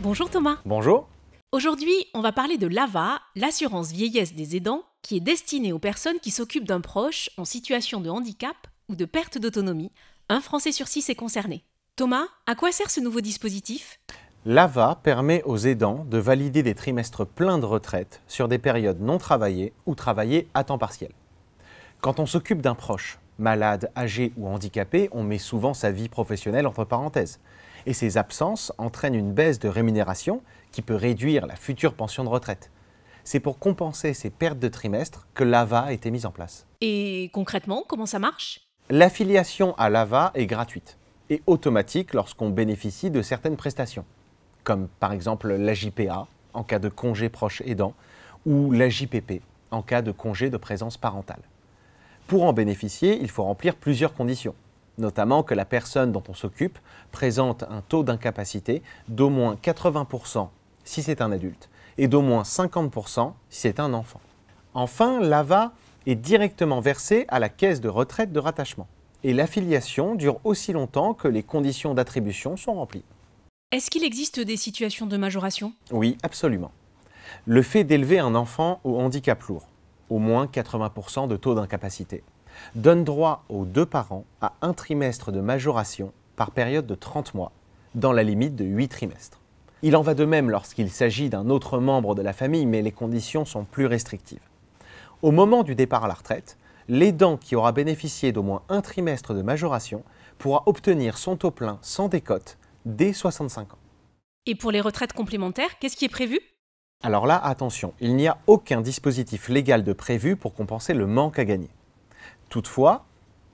Bonjour Thomas. Bonjour. Aujourd'hui, on va parler de l'AVA, l'assurance vieillesse des aidants, qui est destinée aux personnes qui s'occupent d'un proche en situation de handicap ou de perte d'autonomie. Un Français sur 6 est concerné. Thomas, à quoi sert ce nouveau dispositif ? L'AVA permet aux aidants de valider des trimestres pleins de retraite sur des périodes non travaillées ou travaillées à temps partiel. Quand on s'occupe d'un proche, malade, âgé ou handicapé, on met souvent sa vie professionnelle entre parenthèses. Et ces absences entraînent une baisse de rémunération qui peut réduire la future pension de retraite. C'est pour compenser ces pertes de trimestres que l'AVA a été mise en place. Et concrètement, comment ça marche ? L'affiliation à l'AVA est gratuite et automatique lorsqu'on bénéficie de certaines prestations, comme par exemple l'AJPA en cas de congé proche aidant ou l'AJPP en cas de congé de présence parentale. Pour en bénéficier, il faut remplir plusieurs conditions, notamment que la personne dont on s'occupe présente un taux d'incapacité d'au moins 80% si c'est un adulte et d'au moins 50% si c'est un enfant. Enfin, l'AVA est directement versée à la caisse de retraite de rattachement et l'affiliation dure aussi longtemps que les conditions d'attribution sont remplies. Est-ce qu'il existe des situations de majoration ? Oui, absolument. Le fait d'élever un enfant au handicap lourd, au moins 80% de taux d'incapacité, donne droit aux deux parents à un trimestre de majoration par période de 30 mois, dans la limite de 8 trimestres. Il en va de même lorsqu'il s'agit d'un autre membre de la famille, mais les conditions sont plus restrictives. Au moment du départ à la retraite, l'aidant qui aura bénéficié d'au moins un trimestre de majoration pourra obtenir son taux plein sans décote dès 65 ans. Et pour les retraites complémentaires, qu'est-ce qui est prévu ? Alors là, attention, il n'y a aucun dispositif légal de prévu pour compenser le manque à gagner. Toutefois,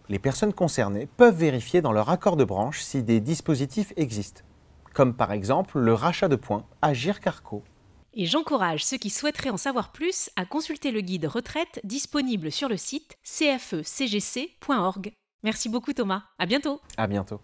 les personnes concernées peuvent vérifier dans leur accord de branche si des dispositifs existent, comme par exemple le rachat de points Agir Carco. Et j'encourage ceux qui souhaiteraient en savoir plus à consulter le guide retraite disponible sur le site cfecgc.org. Merci beaucoup Thomas, à bientôt. À bientôt.